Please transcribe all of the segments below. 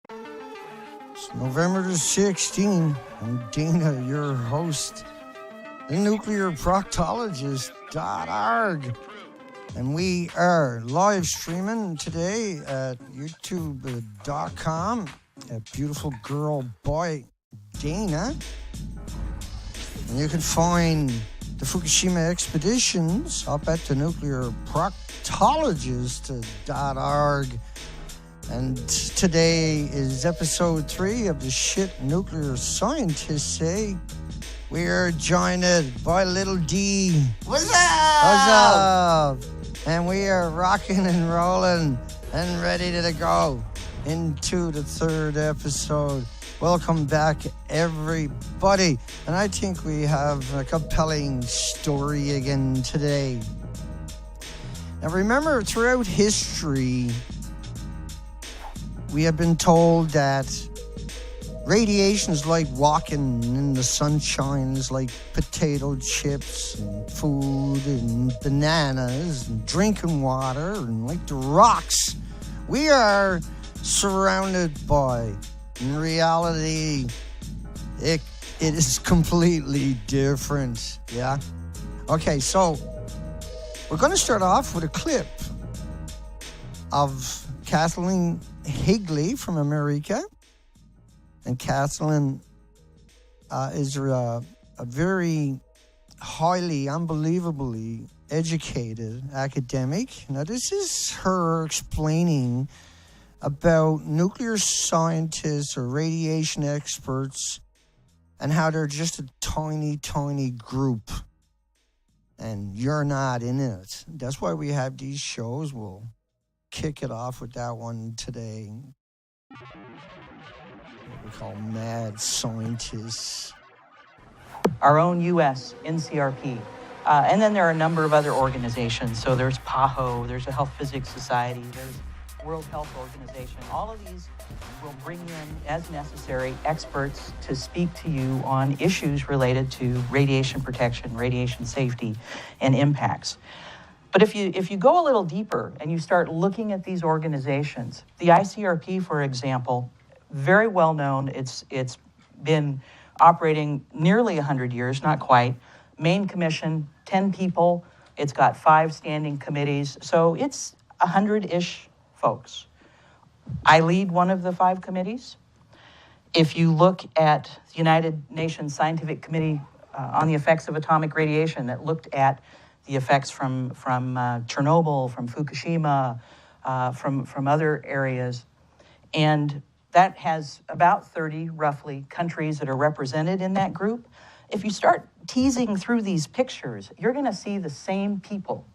It's November the 16th. I'm Dana, your host, the nuclear proctologist.org. And we are live streaming today at youtube.com at beautiful girl boy Dana. And you can find the Fukushima expeditions up at the nuclear proctologist.org. And today is episode 3 of the Shit Nuclear Scientists Say. We are joined by Little D. What's up? What's up? And we are rocking and rolling and ready to go into the 3rd episode. Welcome back, everybody. And I think we have a compelling story again today. Now remember, throughout history, we have been told that radiation is like walking in the sunshine, is like potato chips and food and bananas and drinking water and like the rocks we are surrounded by. In reality, it is completely different, yeah? Okay, so we're going to start off with a clip of Kathleen Higley from America. And Kathleen is a very highly, unbelievably educated academic. Now, this is her explaining about nuclear scientists or radiation experts and how they're just a tiny, tiny group. And you're not in it. That's why we have these shows. We'll kick it off with that one today. What we call mad scientists. Our own U.S. NCRP. And then there are a number of other organizations. So there's PAHO, there's the Health Physics Society, there's World Health Organization. All of these will bring in, as necessary, experts to speak to you on issues related to radiation protection, radiation safety, and impacts. But if you go a little deeper and you start looking at these organizations, the ICRP, for example, very well known. It's been operating nearly 100 years, not quite. Main commission, 10 people. It's got 5 standing committees. So it's 100-ish folks. I lead one of the 5 committees. If you look at the United Nations Scientific Committee on the Effects of Atomic Radiation that looked at the effects from Chernobyl, from Fukushima, from other areas, and that has about 30, roughly, countries that are represented in that group. If you start teasing through these pictures, you're going to see the same people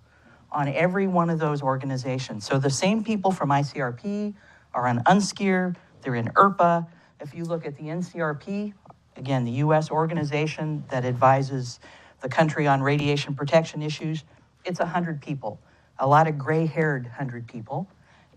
on every one of those organizations. So the same people from ICRP are on UNSCEAR, they're in IRPA. If you look at the NCRP, again, the U.S. organization that advises the country on radiation protection issues, it's 100 people, a lot of gray-haired 100 people.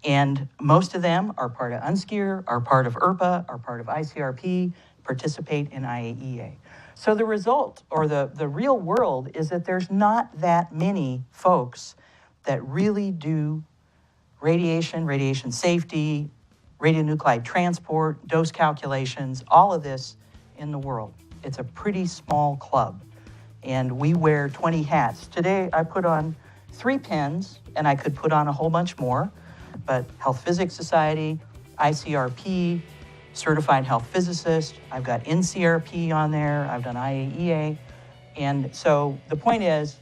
And most of them are part of UNSCEAR, are part of IRPA, are part of ICRP, participate in IAEA. So the result, or the real world, is that there's not that many folks that really do radiation safety, radionuclide transport, dose calculations, all of this in the world. It's a pretty small club. And we wear 20 hats. Today I put on 3 pins, and I could put on a whole bunch more, but Health Physics Society, ICRP, Certified Health Physicist, I've got NCRP on there, I've done IAEA, and so the point is,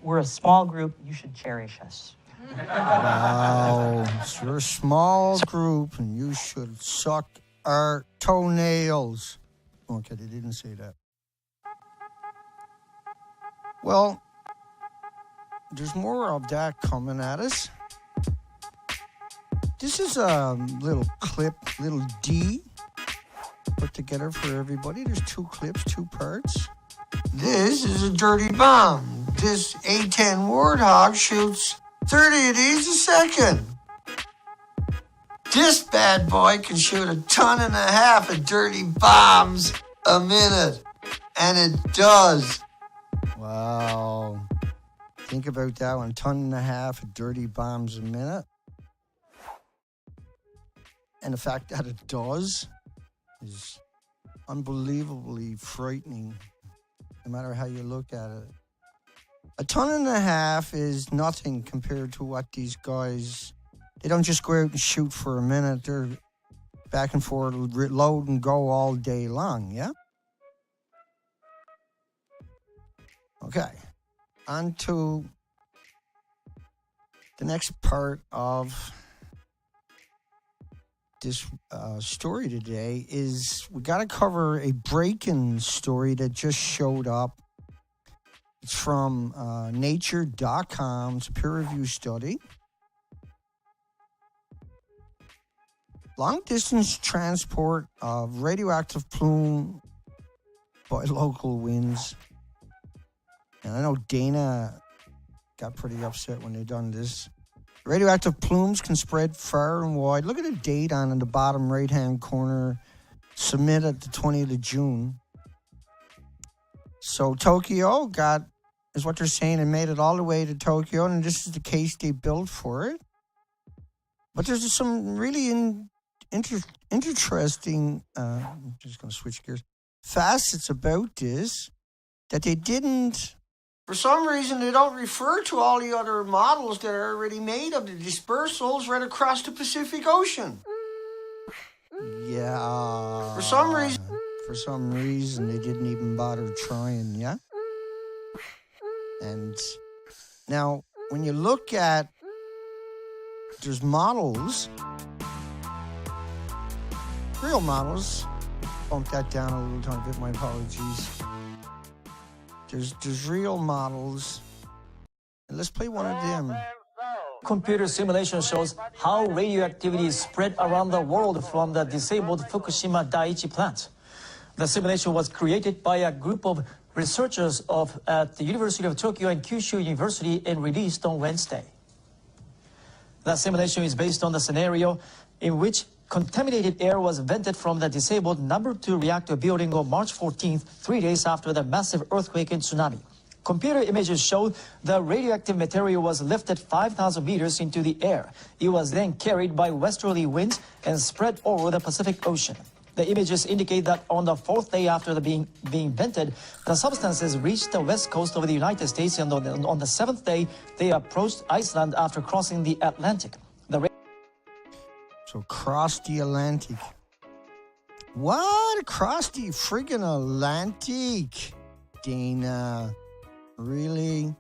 we're a small group, you should cherish us. Wow, so you're a small group, and you should suck our toenails. Okay, they didn't say that. Well, there's more of that coming at us. This is a little clip, little D, put together for everybody. There's 2 clips, 2 parts. This is a dirty bomb. This A-10 Warthog shoots 30 of these a second. This bad boy can shoot 1.5 tons of dirty bombs a minute. And it does. Wow. Think about that, 1.5 tons of dirty bombs a minute. And the fact that it does is unbelievably frightening, no matter how you look at it. 1.5 tons is nothing compared to what these guys, they don't just go out and shoot for a minute. They're back and forth, load and go all day long, yeah? Okay, on to the next part of this story today is we got to cover a break-in story that just showed up. It's from nature.com. It's a peer-reviewed study. Long-distance transport of radioactive plume by local winds. And I know Dana got pretty upset when they done this. Radioactive plumes can spread far and wide. Look at the date on the bottom right-hand corner. Submitted the 20th of June. So Tokyo is what they're saying, and made it all the way to Tokyo, and this is the case they built for it. But there's some really interesting, I'm just going to switch gears, facets about this that they didn't. For some reason, they don't refer to all the other models that are already made of the dispersals right across the Pacific Ocean. Yeah. For some reason, they didn't even bother trying, yeah? And now, when you look at, there's models, real models. Bump that down a little tiny bit, my apologies. There's real models. And let's play one of them. Computer simulation shows how radioactivity is spread around the world from the disabled Fukushima Daiichi plant. The simulation was created by a group of researchers at the University of Tokyo and Kyushu University and released on Wednesday. The simulation is based on the scenario in which contaminated air was vented from the disabled number 2 reactor building on March 14th, 3 days after the massive earthquake and tsunami. Computer images showed the radioactive material was lifted 5,000 meters into the air. It was then carried by westerly winds and spread over the Pacific Ocean. The images indicate that on the 4th day after being vented, the substances reached the west coast of the United States, and on the 7th day, they approached Iceland after crossing the Atlantic. So cross the Atlantic. What? Across the friggin' Atlantic? Dana. Really?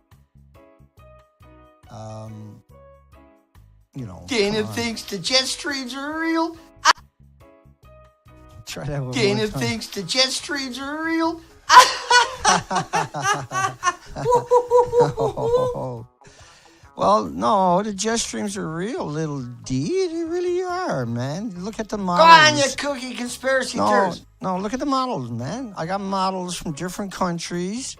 Dana thinks the jet streams are real. Try that one Dana more time. thinks the jet streams are real. Well, no, the jet streams are real, little D. They really are, man. Look at the Go models. on, you cookie conspiracy theorist. No, look at the models, man. I got models from different countries,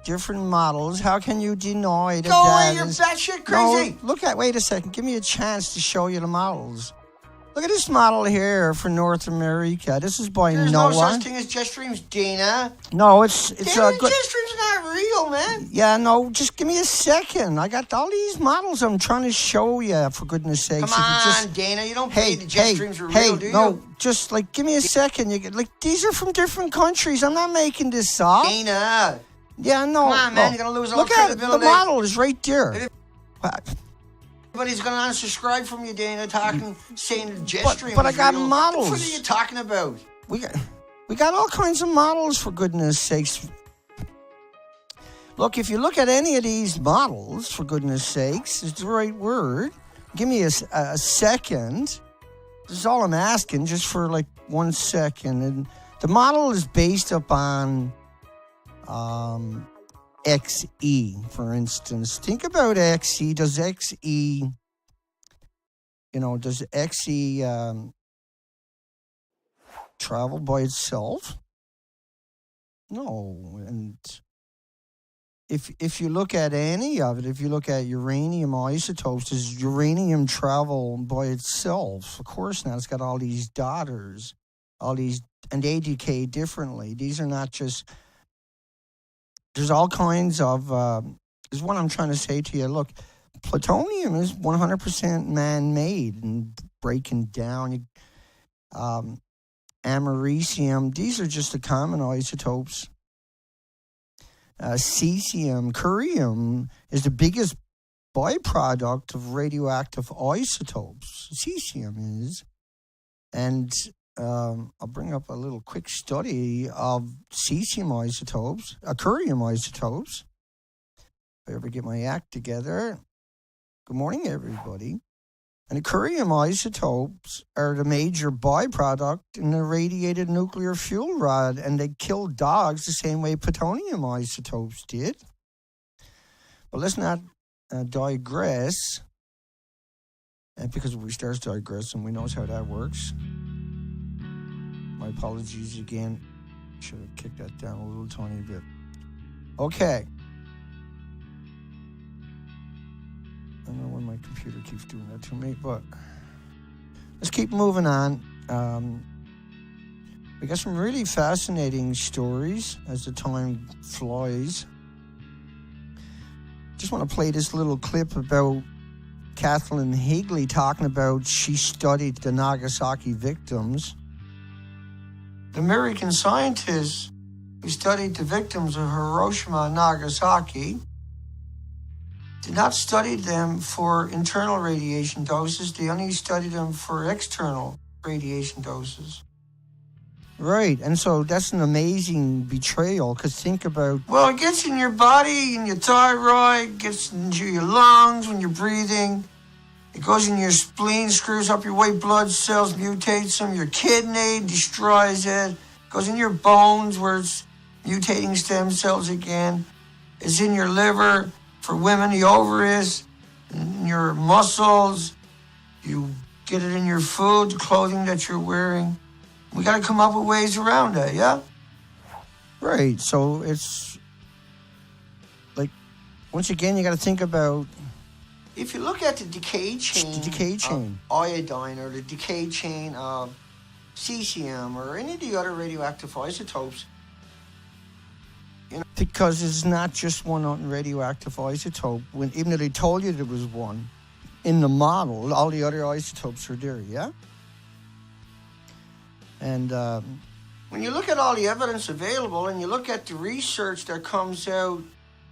different models. How can you deny that? Go away, you're batshit crazy. No, wait a second. Give me a chance to show you the models. Look at this model here for North America. This is by There's NOAA. no such thing as jet streams, Dana. No, it's Dana, good. jet streams are not real, man. Yeah, no, just give me a second. I got all these models I'm trying to show you, for goodness sakes. Come on, Dana. You don't believe the jet streams are real, do you? No, just give me a second. These are from different countries. I'm not making this up. Dana. Yeah, no. Come on, man. You're going to lose all credibility. Look at it. The model is right there. Everybody's going to unsubscribe from you, Dana, saying the jet stream But I is got real. models. What are you talking about? We got all kinds of models, for goodness sakes. Look, if you look at any of these models, for goodness sakes, is the right word. Give me a second. This is all I'm asking, just for 1 second. And the model is based upon XE, for instance. Think about XE. Does XE travel by itself? No. And if you look at any of it, if you look at uranium isotopes, does uranium travel by itself? Of course not. It's got all these daughters, and they decay differently. These are not just. There's all kinds of. Is what I'm trying to say to you. Look, plutonium is 100% man-made and breaking down. Americium. These are just the common isotopes. Cesium, curium is the biggest byproduct of radioactive isotopes. Cesium is. And I'll bring up a little quick study of cesium isotopes, curium isotopes. If I ever get my act together. Good morning, everybody. And the curium isotopes are the major byproduct in the radiated nuclear fuel rod, and they kill dogs the same way plutonium isotopes did. But let's not digress, because if we start digressing, we know how that works. My apologies again. Should have kicked that down a little tiny bit. Okay. I don't know when my computer keeps doing that to me, but let's keep moving on. We got some really fascinating stories as the time flies. Just want to play this little clip about Kathleen Higley talking about she studied the Nagasaki victims. The American scientists who studied the victims of Hiroshima and Nagasaki did not study them for internal radiation doses. They only studied them for external radiation doses. Right, and so that's an amazing betrayal, because think about... Well, it gets in your body, in your thyroid, gets into your lungs when you're breathing. It goes in your spleen, screws up your white blood cells, mutates them. Your kidney destroys it. Goes in your bones where it's mutating stem cells again. It's in your liver. For women, the ovaries, in your muscles. You get it in your food, the clothing that you're wearing. We got to come up with ways around that, yeah? Right, so it's like, once again, you got to think about... If you look at the decay chain of iodine, or the decay chain of cesium, or any of the other radioactive isotopes, you know, because it's not just one radioactive isotope. Even though they told you there was one in the model, all the other isotopes are there, yeah? And when you look at all the evidence available and you look at the research that comes out,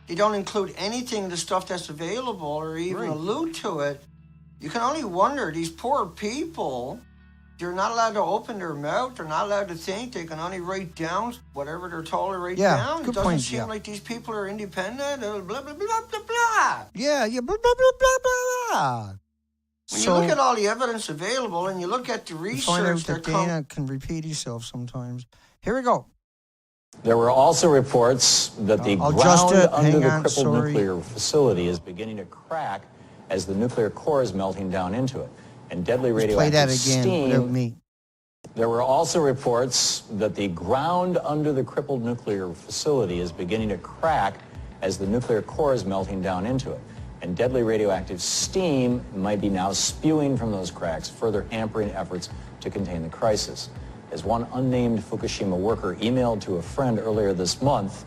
they don't include anything of the stuff that's available or even allude to it. You can only wonder, these poor people, they're not allowed to open their mouth. They're not allowed to think. They can only write down whatever they're told to write down. It doesn't seem like these people are independent. Blah, blah, blah, blah, blah. Yeah, blah, blah, blah, blah, blah. When you look at all the evidence available and you look at the research that Dana can repeat himself sometimes. Here we go. There were also reports that the ground under the crippled nuclear facility is beginning to crack as the nuclear core is melting down into it. And deadly radioactive steam. There were also reports that the ground under the crippled nuclear facility is beginning to crack as the nuclear core is melting down into it. And deadly radioactive steam might be now spewing from those cracks, further hampering efforts to contain the crisis. As one unnamed Fukushima worker emailed to a friend earlier this month,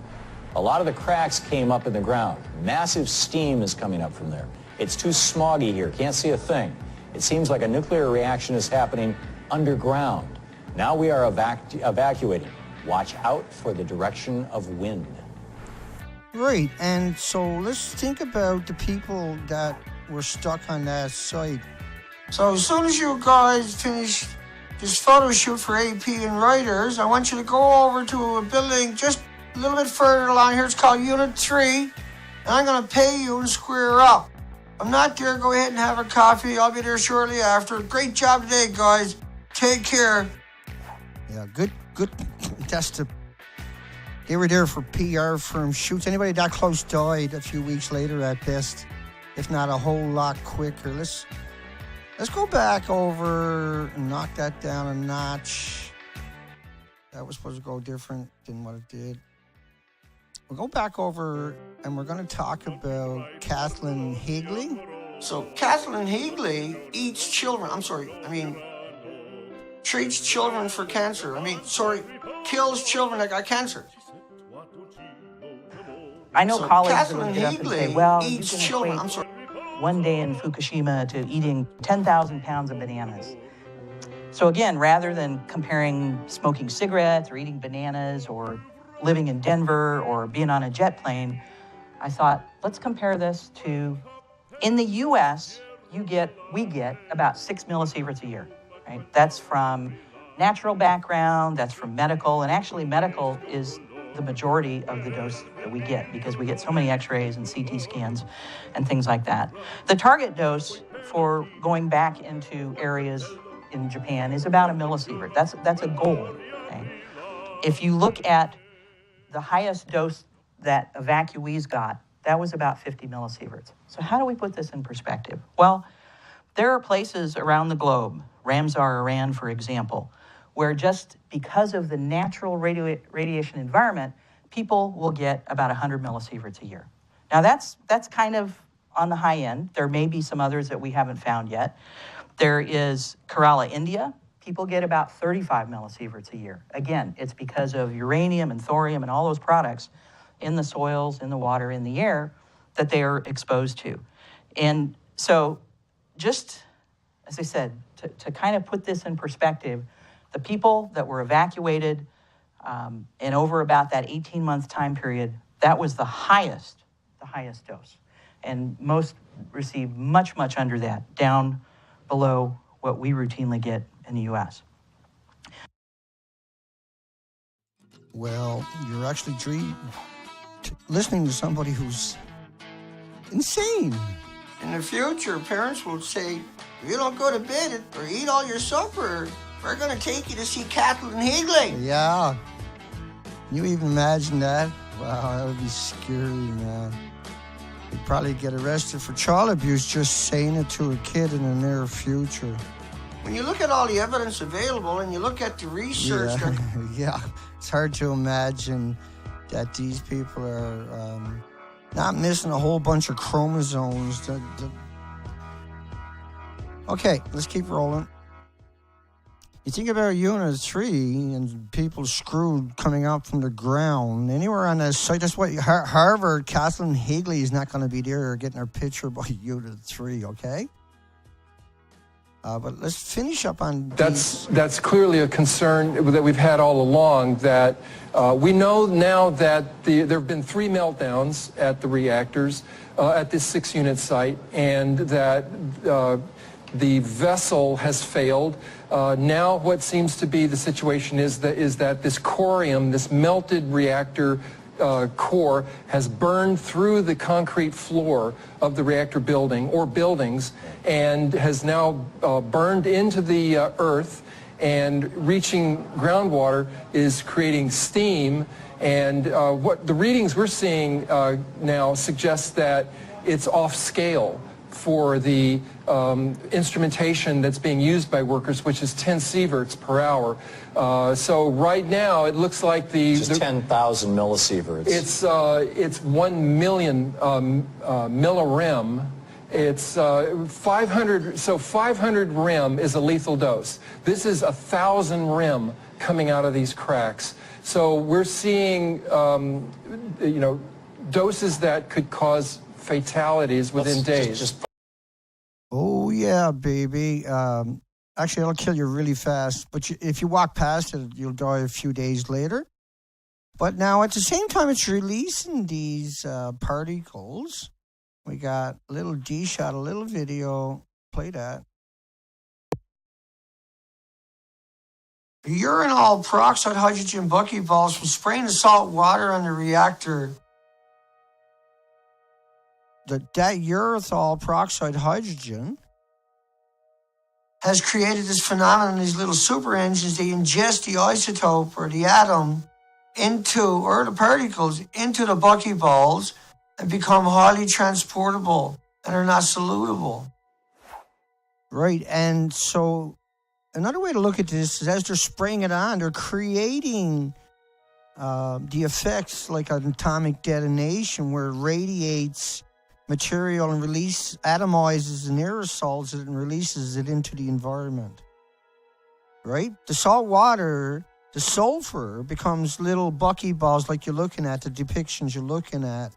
a lot of the cracks came up in the ground. Massive steam is coming up from there. It's too smoggy here, can't see a thing. It seems like a nuclear reaction is happening underground. Now we are evacuating. Watch out for the direction of wind. Right, and so let's think about the people that were stuck on that site. So as soon as you guys finish this photo shoot for AP and writers, I want you to go over to a building just a little bit further along here. It's called Unit 3, and I'm going to pay you and square up. I'm not there. Go ahead and have a coffee. I'll be there shortly after. Great job today, guys. Take care. Yeah, good. They were there for PR firm shoots. Anybody that close died a few weeks later at best, if not a whole lot quicker. Let's go back over and knock that down a notch. That was supposed to go different than what it did. We'll go back over and we're going to talk about Kathleen Higley. So Kathleen Higley treats children for cancer. Kills children that got cancer. I know colleagues Kathleen that would get up and say, Higley well, eats you can children. equate one day in Fukushima to eating 10,000 pounds of bananas. So again, rather than comparing smoking cigarettes or eating bananas or living in Denver or being on a jet plane, I thought, let's compare this to, in the US, we get about 6 millisieverts a year, right? That's from natural background, that's from medical, and actually medical is the majority of the dose that we get because we get so many x-rays and CT scans and things like that. The target dose for going back into areas in Japan is about 1 millisievert. That's a goal, okay? If you look at the highest dose that evacuees got, that was about 50 millisieverts. So how do we put this in perspective? Well, there are places around the globe, Ramsar, Iran, for example, where just because of the natural radiation environment, people will get about 100 millisieverts a year. Now that's kind of on the high end. There may be some others that we haven't found yet. There is Kerala, India. People get about 35 millisieverts a year. Again, it's because of uranium and thorium and all those products in the soils, in the water, in the air that they are exposed to. And so just, as I said, to kind of put this in perspective, the people that were evacuated and over about that 18-month time period, that was the highest dose. And most received much, much under that, down below what we routinely get in the U.S. Well, you're actually listening to somebody who's insane. In the future, parents will say, if you don't go to bed or eat all your supper, we're going to take you to see Kathleen Higley. Yeah. Can you even imagine that? Wow, that would be scary, man. You'd probably get arrested for child abuse just saying it to a kid in the near future. When you look at all the evidence available and you look at the research... Yeah, it's hard to imagine that these people are not missing a whole bunch of chromosomes. Okay, let's keep rolling. You think about Unit 3 and people screwed coming up from the ground. Anywhere on that site, that's why Harvard, Kathleen Higley is not going to be there getting her picture by Unit 3, okay? But let's finish up on That's clearly a concern that we've had all along, that we know now that there have been 3 meltdowns at the reactors at this 6-unit site, and that the vessel has failed. Now what seems to be the situation is that this corium, this melted reactor core, has burned through the concrete floor of the reactor building or buildings and has now burned into the earth, and reaching groundwater is creating steam. And what the readings we're seeing now suggest that it's off scale for the instrumentation that's being used by workers, which is 10 sieverts per hour. So right now it looks like Just 10,000 millisieverts. It's 1 million millirem. It's 500. So 500 rem is a lethal dose. This is 1,000 rem coming out of these cracks. So we're seeing, doses that could cause fatalities within days. Oh, yeah, baby. Actually, it'll kill you really fast. But if you walk past it, you'll die a few days later. But now, at the same time, it's releasing these particles. We got a little D shot, a little video. Play that. Uranol peroxide hydrogen buckyballs from spraying the salt water on the reactor. That urethol peroxide hydrogen has created this phenomenon, these little super engines. They ingest the isotope or the atom or the particles into the buckyballs and become highly transportable and are not solutable. Right, and so another way to look at this is as they're spraying it on, they're creating the effects like an atomic detonation where it radiates material and atomizes and aerosols it and releases it into the environment. Right? The salt water, the sulfur becomes little buckyballs like you're looking at, the depictions you're looking at,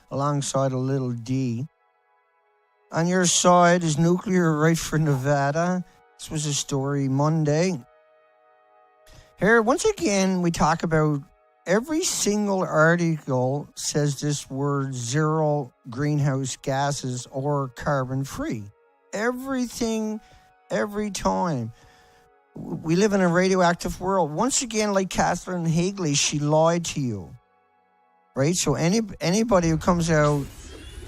alongside a little D. On your side is nuclear right for Nevada. This was a story Monday. Here, once again, we talk about every single article says this word zero greenhouse gases or carbon free. Everything, every time. We live in a radioactive world. Once again, like Catherine Higley, she lied to you. Right? So anybody who comes out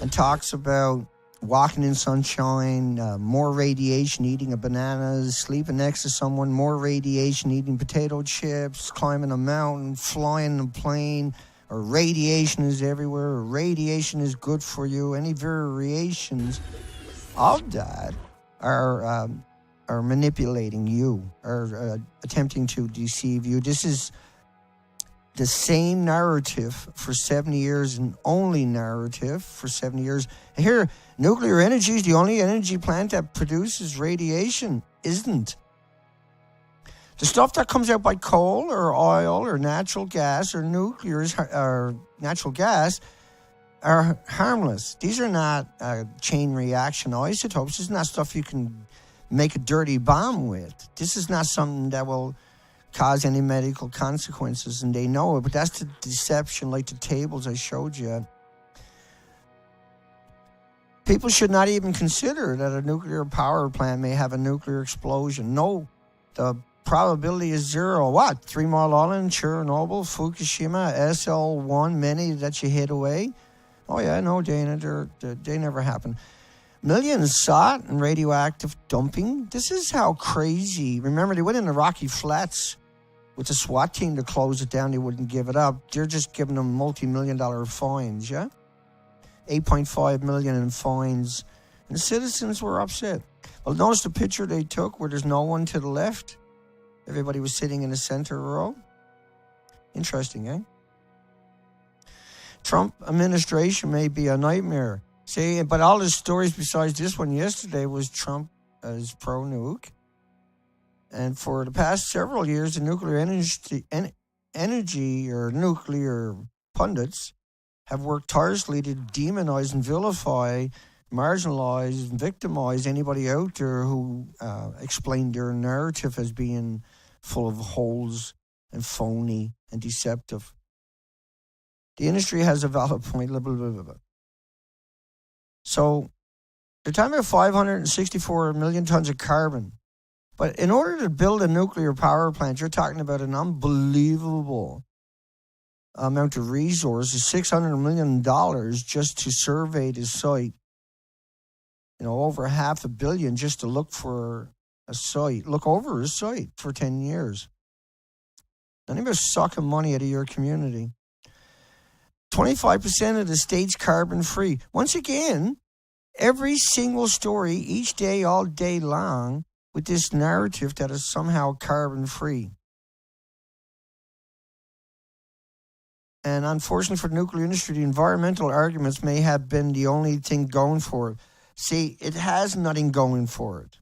and talks about walking in sunshine, more radiation, eating bananas, sleeping next to someone, more radiation, eating potato chips, climbing a mountain, flying a plane, or radiation is everywhere, or radiation is good for you, any variations of that are manipulating you, are attempting to deceive you. This is the same narrative for 70 years and only narrative for 70 years. Here, nuclear energy is the only energy plant that produces radiation. Isn't. The stuff that comes out by coal or oil or natural gas or nuclear or natural gas are harmless. These are not chain reaction isotopes. This is not stuff you can make a dirty bomb with. This is not something that will cause any medical consequences, and they know it. But that's the deception, like the tables I showed you. People should not even consider that a nuclear power plant may have a nuclear explosion. No, the probability is zero. What? 3 Mile Island, Chernobyl, Fukushima, SL1, many that you hid away. Oh yeah, no, Dana, they never happened. Millions saw it in radioactive dumping. This is how crazy. Remember, they went in the Rocky Flats with the SWAT team to close it down. They wouldn't give it up. They're just giving them multi-million-dollar fines, yeah? 8.5 million in fines. And the citizens were upset. Well, notice the picture they took where there's no one to the left. Everybody was sitting in the center row. Interesting, eh? Trump administration may be a nightmare. See, but all the stories besides this one yesterday was Trump is pro-nuke. And for the past several years, the nuclear energy or nuclear pundits have worked tirelessly to demonize and vilify, marginalize, and victimize anybody out there who explained their narrative as being full of holes and phony and deceptive. The industry has a valid point. Blah, blah, blah, blah, blah. So they're talking about 564 million tons of carbon. But in order to build a nuclear power plant, you're talking about an unbelievable amount of resources, $600 million just to survey the site. You know, over $500 million just to look for a site, look over a site for 10 years. None of us sucking money out of your community. 25% of the state's carbon free. Once again, every single story, each day, all day long, with this narrative that is somehow carbon free. And unfortunately for the nuclear industry, the environmental arguments may have been the only thing going for it. See, it has nothing going for it.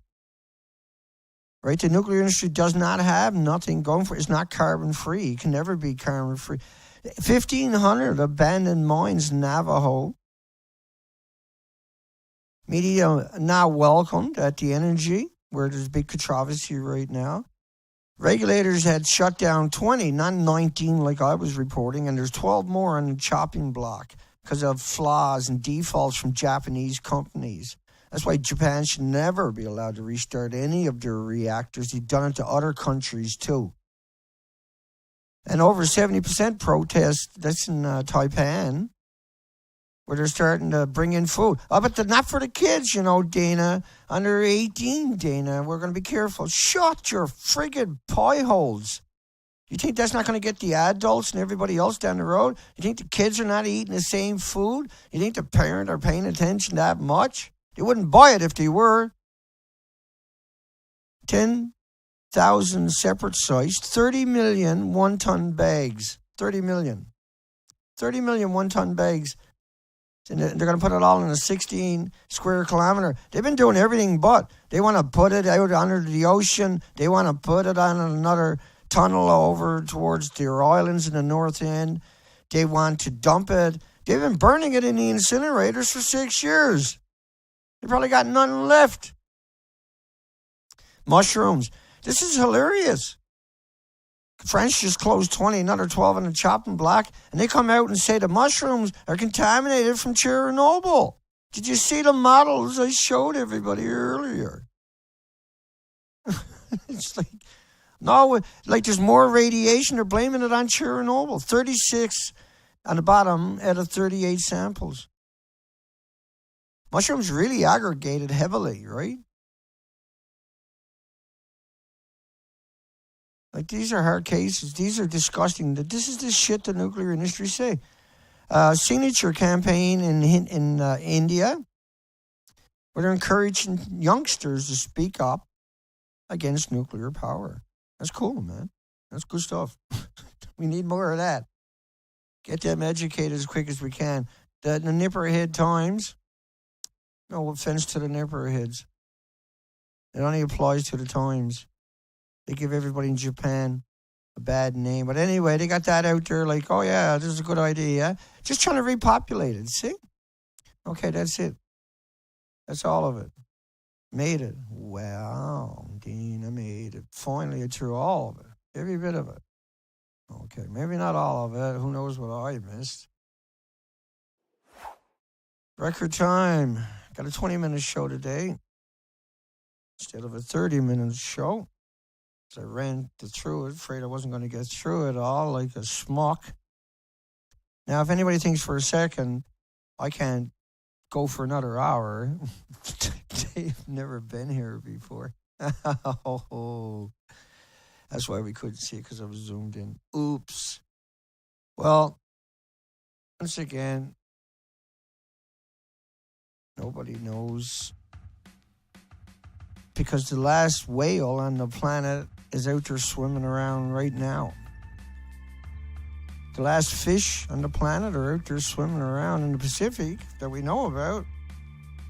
Right? The nuclear industry does not have nothing going for it. It's not carbon free. It can never be carbon free. 1,500 abandoned mines in Navajo. Media not welcomed at the energy, where there's big controversy right now. Regulators had shut down 20, not 19 like I was reporting, and there's 12 more on the chopping block because of flaws and defaults from Japanese companies. That's why Japan should never be allowed to restart any of their reactors. They've done it to other countries too. And over 70% protest, that's in Taipan, where they're starting to bring in food. Oh, but not for the kids, you know, Dana. Under 18, Dana, we're going to be careful. Shut your friggin' pie holes. You think that's not going to get the adults and everybody else down the road? You think the kids are not eating the same food? You think the parents are paying attention that much? They wouldn't buy it if they were. 10,000 separate sites, 30 million one-ton bags. 30 million. 30 million one-ton bags. And they're going to put it all in a 16 square kilometer. They've been doing everything but. They want to put it out under the ocean. They want to put it on another tunnel over towards their islands in the north end. They want to dump it. They've been burning it in the incinerators for 6 years. They probably got none left. Mushrooms. This is hilarious. France just closed 20, another 12 on the chopping block, and they come out and say the mushrooms are contaminated from Chernobyl. Did you see the models I showed everybody earlier? It's like, no, like there's more radiation. They're blaming it on Chernobyl. 36 on the bottom out of 38 samples. Mushrooms really aggregated heavily, right? Like, these are hard cases. These are disgusting. This is the shit the nuclear industry say. Signature campaign in India, where they're encouraging youngsters to speak up against nuclear power. That's cool, man. That's good stuff. We need more of that. Get them educated as quick as we can. The Nipperhead Times, no offense to the Nipperheads, it only applies to the Times. They give everybody in Japan a bad name. But anyway, they got that out there like, oh, yeah, this is a good idea. Just trying to repopulate it, see? Okay, that's it. That's all of it. Made it. Wow, Dean, I made it. Finally, through all of it. Every bit of it. Okay, maybe not all of it. Who knows what I missed? Record time. Got a 20-minute show today instead of a 30-minute show. So I ran through it, afraid I wasn't going to get through it all like a schmuck. Now, if anybody thinks for a second I can't go for another hour, they've never been here before. Oh, that's why we couldn't see it, because I was zoomed in. Oops. Well, once again, nobody knows, because the last whale on the planet is out there swimming around right now. The last fish on the planet are out there swimming around in the Pacific that we know about.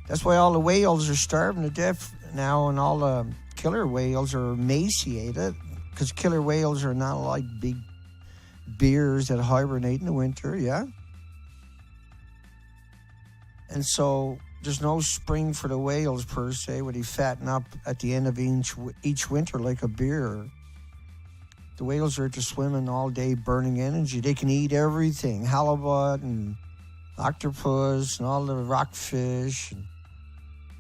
That's why all the whales are starving to death now, and all the killer whales are emaciated, because killer whales are not like big bears that hibernate in the winter, yeah? And so there's no spring for the whales per se, where they fatten up at the end of each winter like a beer. The whales are just swimming all day, burning energy. They can eat everything, halibut and octopus and all the rockfish.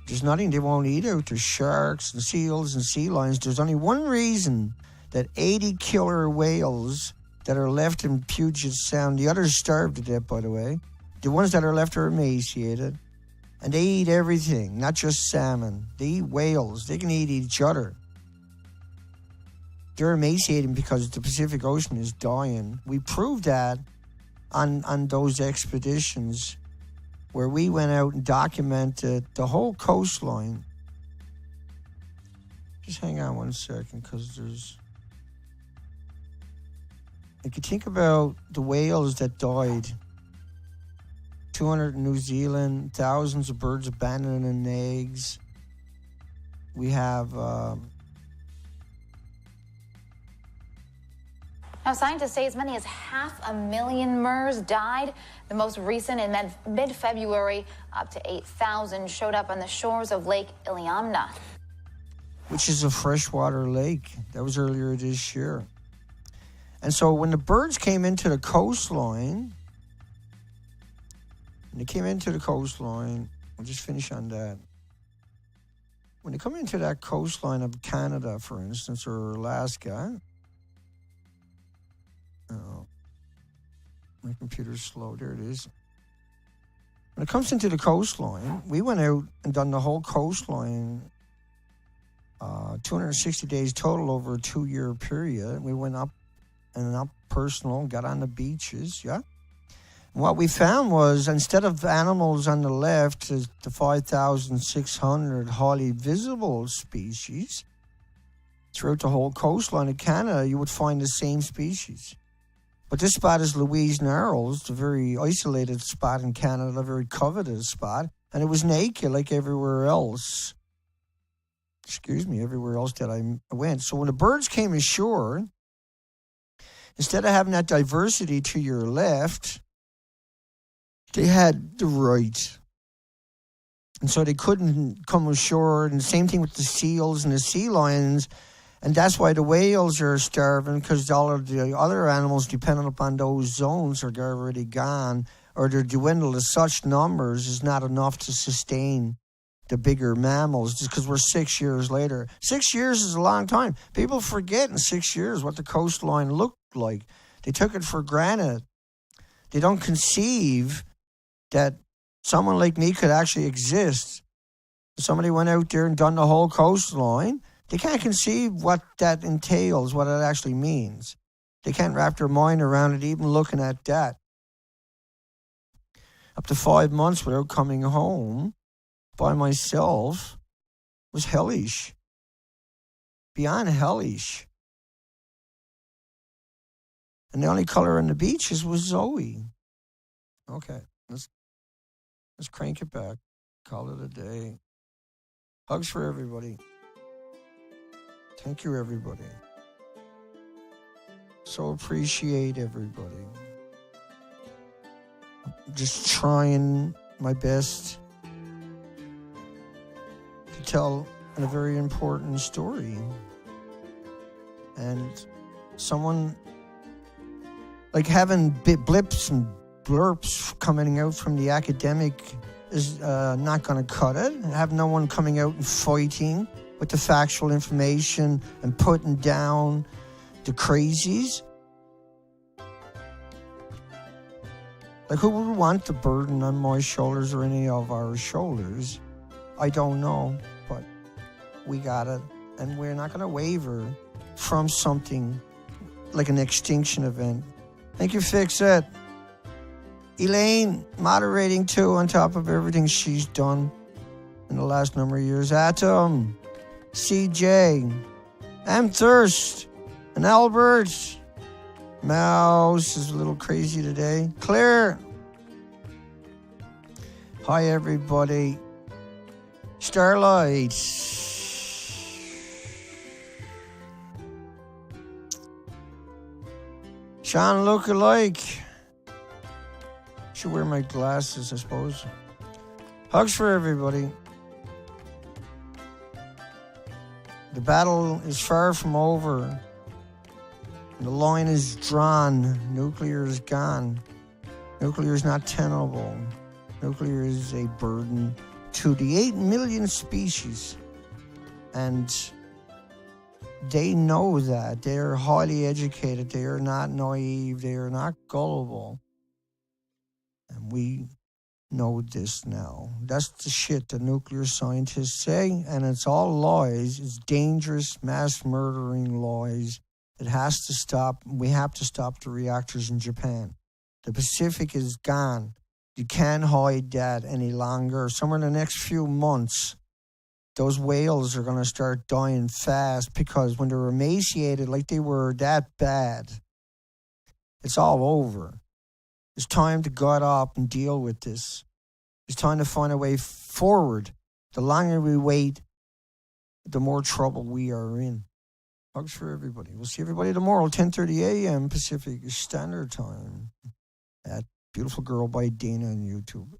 There's nothing they won't eat out. There's sharks and seals and sea lions. There's only one reason that 80 killer whales that are left in Puget Sound, the others starved to death, by the way. The ones that are left are emaciated. And they eat everything, not just salmon. They eat whales. They can eat each other. They're emaciating because the Pacific Ocean is dying. We proved that on those expeditions where we went out and documented the whole coastline. Just hang on one second, because there's... If you think about the whales that died, 200 in New Zealand, thousands of birds abandoning eggs. We have... Now, scientists say as many as 500,000 MERS died. The most recent in mid-February, up to 8,000 showed up on the shores of Lake Iliamna, which is a freshwater lake. That was earlier this year. And so when the birds came into the coastline, I'll just finish on that. When they come into that coastline of Canada, for instance, or Alaska, oh, my computer's slow. There it is. When it comes into the coastline, we went out and done the whole coastline, 260 days total over a 2-year period. We went up and up personal, got on the beaches, yeah? And what we found was, instead of animals on the left, the 5,600 highly visible species, throughout the whole coastline of Canada, you would find the same species. But this spot is Louise Narrows, the very isolated spot in Canada, a very coveted spot, and it was naked like everywhere else. Everywhere else that I went. So when the birds came ashore, instead of having that diversity to your left, they had the right. And so they couldn't come ashore. And the same thing with the seals and the sea lions. And that's why the whales are starving, because all of the other animals dependent upon those zones are already gone, or they're dwindled to such numbers is not enough to sustain the bigger mammals, just because we're 6 years later. 6 years is a long time. People forget in 6 years what the coastline looked like. They took it for granted. They don't conceive that someone like me could actually exist. If somebody went out there and done the whole coastline, they can't conceive what that entails, what it actually means. They can't wrap their mind around it, even looking at that. Up to 5 months without coming home by myself was hellish. Beyond hellish. And the only color on the beaches was Zoe. Okay, let's crank it back. Call it a day. Hugs for everybody. Thank you, everybody. So appreciate everybody. Just trying my best to tell a very important story. And someone, like, having blips and blurps coming out from the academic is not going to cut it. Have no one coming out and fighting with the factual information and putting down the crazies. Like, who would want the burden on my shoulders or any of our shoulders? I don't know, but we got it. And we're not going to waver from something like an extinction event. Thank you, Fix It. Elaine, moderating too, on top of everything she's done in the last number of years. Atom, CJ, M. Thirst, and Albert. Mouse is a little crazy today. Claire. Hi, everybody. Starlight. Sean look-alike. Should wear my glasses, I suppose. Hugs for everybody. The battle is far from over. The line is drawn. Nuclear is gone. Nuclear is not tenable. Nuclear is a burden to the 8 million species. And they know that. They are highly educated. They are not naive. They are not gullible. And we know this now. That's the shit the nuclear scientists say. And it's all lies. It's dangerous, mass murdering lies. It has to stop. We have to stop the reactors in Japan. The Pacific is gone. You can't hide that any longer. Somewhere in the next few months, those whales are going to start dying fast, because when they're emaciated like they were that bad, it's all over. It's time to gut up and deal with this. It's time to find a way forward. The longer we wait, the more trouble we are in. Hugs for everybody. We'll see everybody tomorrow, 10:30 a.m. Pacific Standard Time at Beautiful Girl by Dana on YouTube.